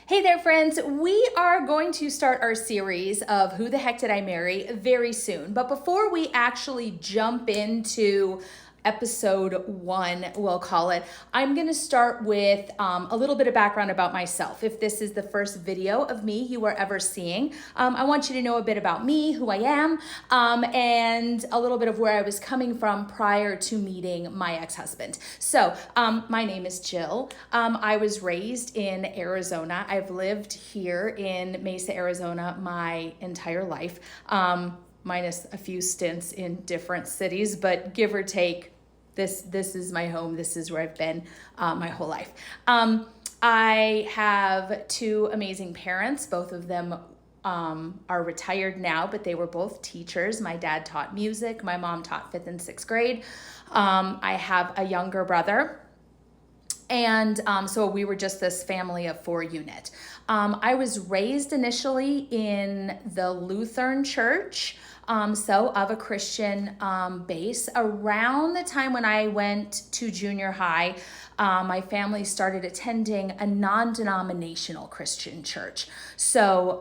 Hey there, friends. We are going to start our series of Who the Heck Did I Marry very soon. But before we actually jump into episode 1, we'll call it, I'm going to start with a little bit of background about myself. If this is the first video of me you are ever seeing, I want you to know a bit about me, who I am, and a little bit of where I was coming from prior to meeting my ex-husband. So my name is Jill. I was raised in Arizona. I've lived here in Mesa, Arizona my entire life. Minus a few stints in different cities, but give or take, this is my home. This is where I've been my whole life. I have two amazing parents. Both of them are retired now, but they were both teachers. My dad taught music. My mom taught 5th and 6th grade. I have a younger brother. And so we were just this family of 4 unit. I was raised initially in the Lutheran church, so of a Christian base. Around the time when I went to junior high, my family started attending a non-denominational Christian church. So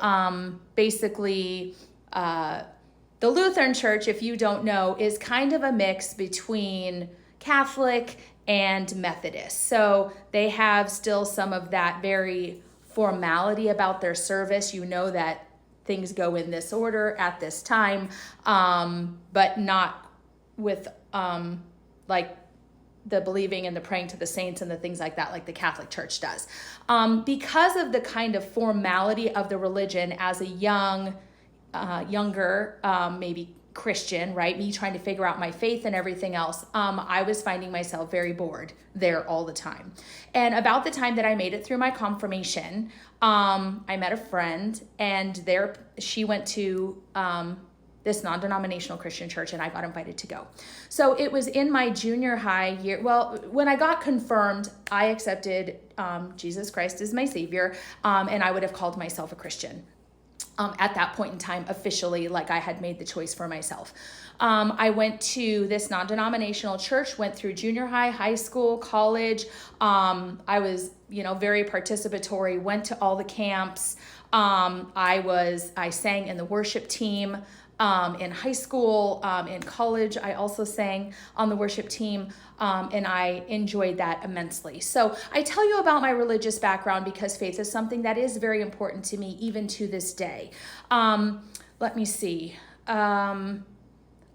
basically, the Lutheran church, if you don't know, is kind of a mix between Catholic and Methodist. So they have still some of that very formality about their service. You know that things go in this order at this time, but not with like the believing and the praying to the saints and the things like that, like the Catholic Church does. Because of the kind of formality of the religion as a younger, maybe Christian, right? Me trying to figure out my faith and everything else. I was finding myself very bored there all the time. And about the time that I made it through my confirmation, I met a friend, and she went to this non-denominational Christian church, and I got invited to go. So it was in my junior high year. Well, when I got confirmed, I accepted Jesus Christ as my Savior, and I would have called myself a Christian. At that point in time, officially, like I had made the choice for myself. I went to this non-denominational church, went through junior high, high school, college. I was, very participatory, went to all the camps. I sang in the worship team. In high school, in college, I also sang on the worship team, and I enjoyed that immensely. So I tell you about my religious background because faith is something that is very important to me, even to this day. Let me see.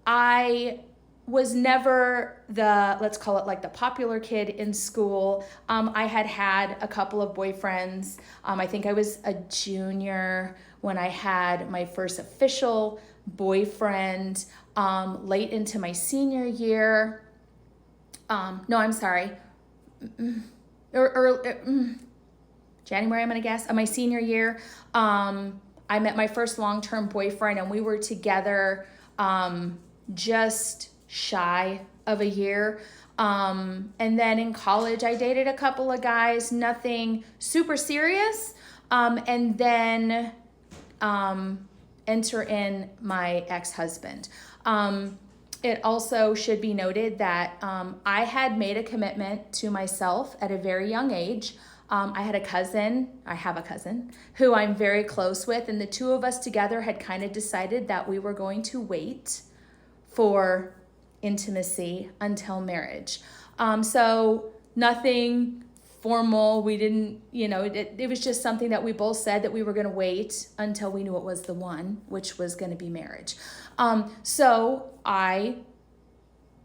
I was never let's call it like the popular kid in school. I had a couple of boyfriends. I think I was a junior when I had my first official boyfriend, late into my senior year. No, I'm sorry. January, I'm going to guess, my senior year. I met my first long-term boyfriend, and we were together just shy of a year. And then in college, I dated a couple of guys, nothing super serious. And then enter in my ex-husband. It also should be noted that I had made a commitment to myself at a very young age. I have a cousin who I'm very close with, and the two of us together had kind of decided that we were going to wait for intimacy until marriage. So nothing formal. We didn't, it was just something that we both said that we were going to wait until we knew it was the one, which was going to be marriage. So I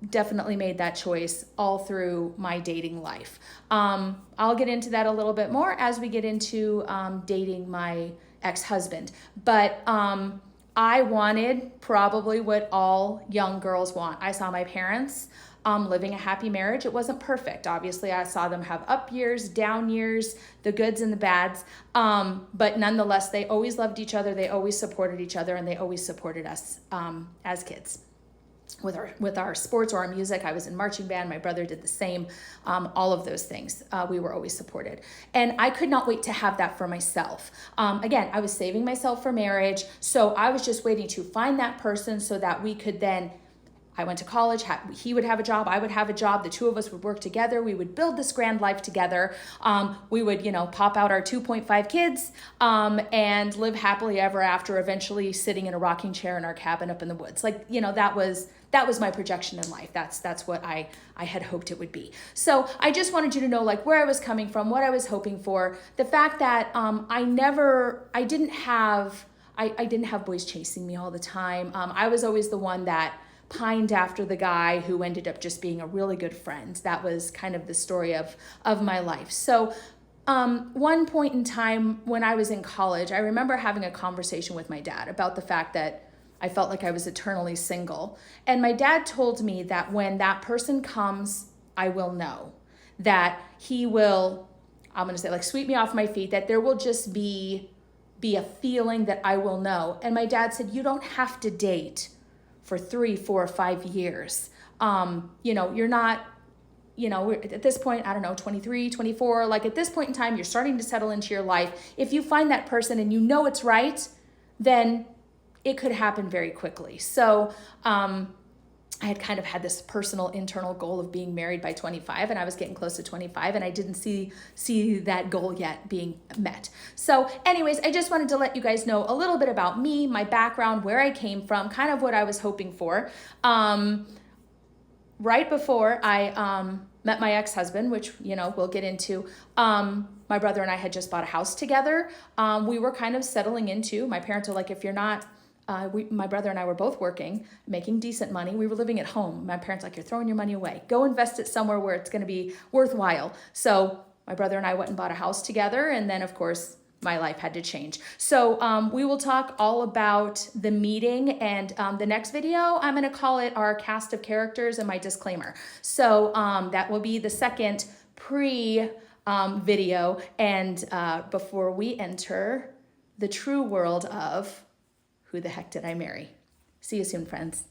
definitely made that choice all through my dating life. I'll get into that a little bit more as we get into dating my ex-husband. But I wanted probably what all young girls want. I saw my parents living a happy marriage. It wasn't perfect. Obviously, I saw them have up years, down years, the goods and the bads. But nonetheless, they always loved each other. They always supported each other, and they always supported us as kids. With our sports or our music, I was in marching band. My brother did the same. All of those things, we were always supported. And I could not wait to have that for myself. Again, I was saving myself for marriage. So I was just waiting to find that person so that we could then I went to college, he would have a job, I would have a job, the two of us would work together, we would build this grand life together. We would, pop out our 2.5 kids and live happily ever after, eventually sitting in a rocking chair in our cabin up in the woods. Like, that was my projection in life. That's what I had hoped it would be. So I just wanted you to know like where I was coming from, what I was hoping for, the fact that I didn't have boys chasing me all the time. I was always the one that pined after the guy who ended up just being a really good friend. That was kind of the story of my life. So one point in time when I was in college, I remember having a conversation with my dad about the fact that I felt like I was eternally single. And my dad told me that when that person comes, I will know that he will, I'm going to say like sweep me off my feet, that there will just be a feeling that I will know. And my dad said, you don't have to date for 3, 4, 5 years. You're not, at this point, I don't know, 23, 24, like at this point in time, you're starting to settle into your life. If you find that person and you know it's right, then it could happen very quickly. So, I had kind of had this personal internal goal of being married by 25, and I was getting close to 25, and I didn't see that goal yet being met. So anyways, I just wanted to let you guys know a little bit about me, my background, where I came from, kind of what I was hoping for. Right before I met my ex-husband, which, we'll get into, my brother and I had just bought a house together. We were kind of settling into, my parents are like, if you're not, my brother and I were both working, making decent money. We were living at home. My parents were like, you're throwing your money away. Go invest it somewhere where it's going to be worthwhile. So my brother and I went and bought a house together. And then, of course, my life had to change. So we will talk all about the meeting, and the next video, I'm going to call it our cast of characters and my disclaimer. So that will be the second video, and before we enter the true world of who the heck did I marry? See you soon, friends.